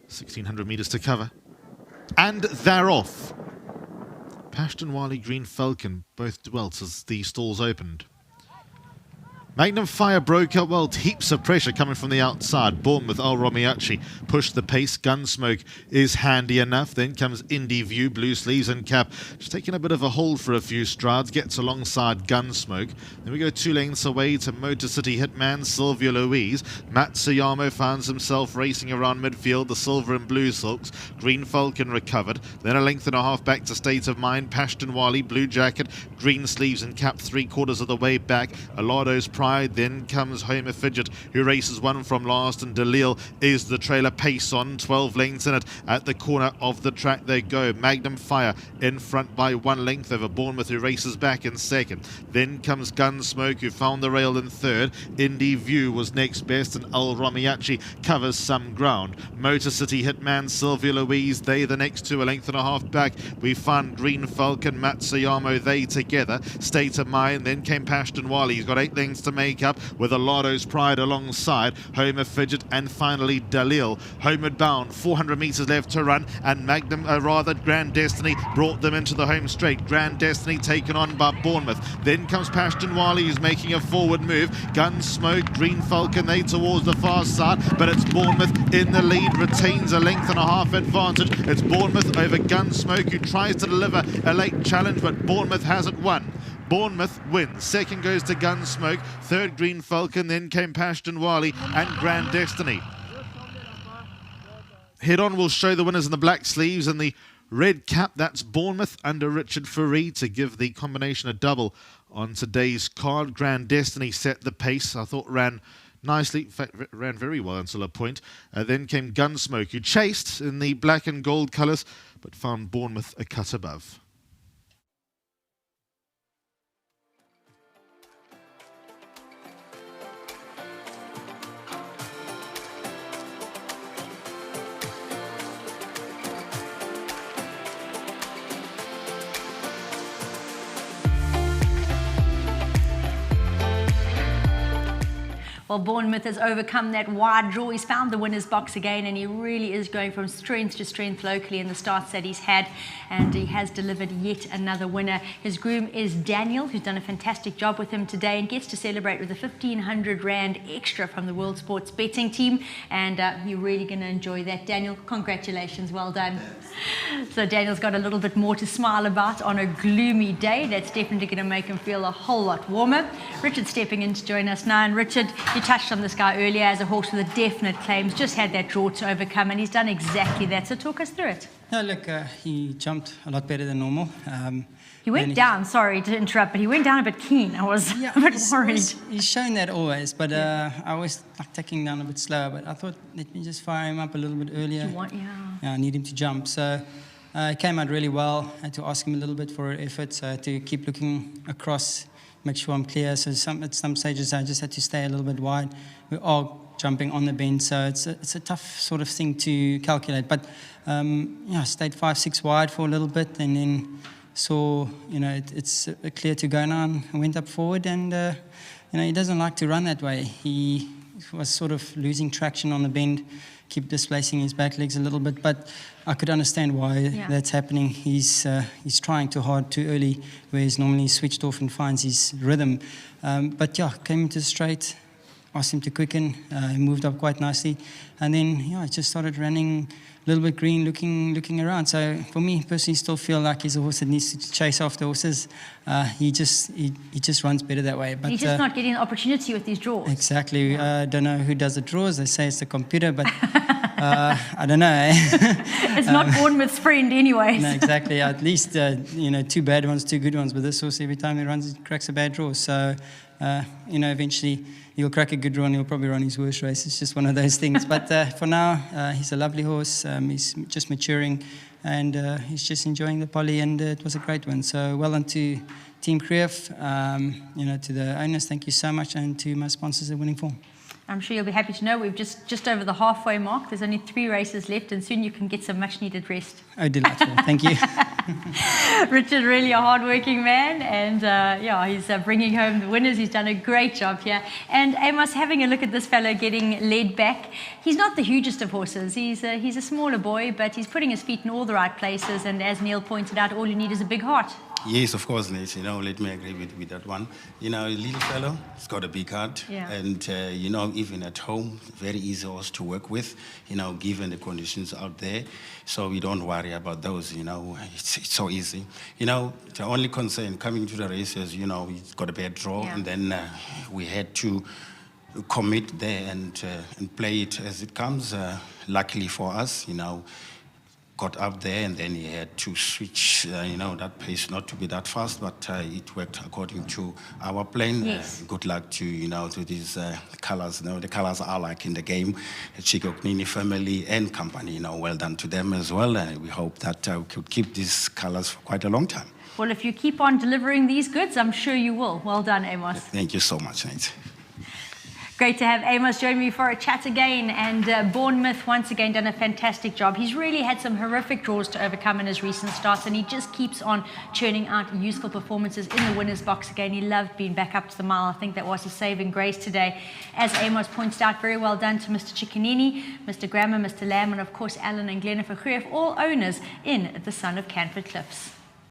1,600 metres to cover. And they're off. Pashtunwali, Green Falcon both dwelt as the stalls opened. Magnum Fire broke up well, heaps of pressure coming from the outside. Bournemouth, Al Romiachi pushed the pace. Gunsmoke is handy enough. Then comes Indie View, blue sleeves and cap. Just taking a bit of a hold for a few strides. Gets alongside Gunsmoke. Then we go 2 lengths away to Motor City Hitman, Sylvia Louise. Matsuyama finds himself racing around midfield. The silver and blue silks. Green Falcon recovered. Then a length and a half back to State of Mind. Pashtunwali, blue jacket, green sleeves and cap 3/4 of the way back. Alado's Pride. Then comes Homer Fidget, who races 1 from last, and Dalil is the trailer. Pace on, 12 lengths in it. At the corner of the track they go. Magnum Fire in front by 1 length over Bournemouth, who races back in second. Then comes Gunsmoke, who found the rail in third. Indie View was next best, and Al Romiachi covers some ground. Motor City Hitman, Sylvia Louise, they the next 2, a length and a half back. We find Green Falcon, Matsuyama, they together. State of Mind, then came Pashtunwali. He's got 8 lengths to make up, with Alado's Pride alongside Homer Fidget, and finally Dalil. Homeward bound, 400 metres left to run, and Grand Destiny brought them into the home straight. Grand Destiny taken on by Bournemouth. Then comes Pashtunwali, who's making a forward move. Gunsmoke, Green Falcon, they towards the far side, but it's Bournemouth in the lead, retains a length and a half advantage. It's Bournemouth over Gunsmoke, who tries to deliver a late challenge, but Bournemouth hasn't won. Bournemouth wins. Second goes to Gunsmoke. Third, Green Falcon. Then came Pashtunwali and Grand Destiny. Head on will show the winners in the black sleeves and the red cap. That's Bournemouth under Richard Faree to give the combination a double on today's card. Grand Destiny set the pace. I thought ran nicely, in fact, ran very well until a point. Then came Gunsmoke, who chased in the black and gold colours, but found Bournemouth a cut above. Well, Bournemouth has overcome that wide draw. He's found the winner's box again, and he really is going from strength to strength locally in the starts that he's had, and he has delivered yet another winner. His groom is Daniel, who's done a fantastic job with him today and gets to celebrate with a 1,500 Rand extra from the World Sports Betting team, and you're really going to enjoy that. Daniel, congratulations, well done. So Daniel's got a little bit more to smile about on a gloomy day. That's definitely going to make him feel a whole lot warmer. Richard's stepping in to join us now, and Richard, you touched on this guy earlier as a horse with a definite claims, just had that draw to overcome, and he's done exactly that. So talk us through it. No, look, he jumped a lot better than normal. He went down, sorry to interrupt, but he went down a bit keen. I was a bit worried. He's shown that always, but I always like taking down a bit slower. But I thought, let me just fire him up a little bit earlier. Yeah, I need him to jump. So it came out really well. I had to ask him a little bit for effort, so I had to keep looking across, make sure I'm clear. So at some stages I just had to stay a little bit wide. We are jumping on the bend, so it's a tough sort of thing to calculate. But yeah, stayed 5-6 wide for a little bit, and then saw, you know, it's clear to go now, and went up forward. And you know, he doesn't like to run that way. He was sort of losing traction on the bend, keep displacing his back legs a little bit, but I could understand why that's happening. He's trying too hard too early, where he's normally switched off and finds his rhythm. But yeah, came into the straight, asked him to quicken. He moved up quite nicely, and then yeah, I just started running a little bit green, looking around. So for me personally, still feel like he's a horse that needs to chase after horses. He just runs better that way. But he's just not getting an opportunity with these draws. Exactly. I don't know who does the draws. They say it's the computer, but I don't know. It's not Bournemouth's friend anyway. No, exactly. At least you know, 2 bad ones, 2 good ones. But this horse, every time he runs, he cracks a bad draw. So you know, eventually he'll crack a good draw and he'll probably run his worst race. It's just one of those things. But for now, he's a lovely horse. He's just maturing, and he's just enjoying the poly, and it was a great one. So well done to Team Creef, you know, to the owners, thank you so much, and to my sponsors at Winning Form. I'm sure you'll be happy to know we've just over the halfway mark. There's only 3 races left, and soon you can get some much needed rest. Oh, delightful. Thank you. Richard, really a hard-working man, and yeah, he's bringing home the winners. He's done a great job here. And Amos, having a look at this fellow getting led back, he's not the hugest of horses. He's a smaller boy, but he's putting his feet in all the right places. And as Neil pointed out, all you need is a big heart. Yes, of course, Nate. Let me agree with that one. A little fellow, he's got a big heart. Yeah. And, even at home, very easy horse to work with, given the conditions out there. So we don't worry about those, it's so easy. The only concern coming to the races, he's got a bad draw. Yeah. And then we had to commit there and play it as it comes. Luckily for us, got up there, and then he had to switch, that pace not to be that fast, but it worked according to our plan. Yes. Good luck to these colors. The colors are like in the game, Chikoknini family and company. Well done to them as well. We hope that we could keep these colors for quite a long time. Well, if you keep on delivering these goods, I'm sure you will. Well done, Amos. Thank you so much, Nate. Great to have Amos join me for a chat again, and Bournemouth once again done a fantastic job. He's really had some horrific draws to overcome in his recent starts, and he just keeps on churning out useful performances in the winner's box again. He loved being back up to the mile. I think that was a saving grace today. As Amos points out, very well done to Mr. Chiccanini, Mr. Grammer, Mr. Lamb, and of course Alan and Glenna Vergreef, all owners in the Son of Canford Cliffs.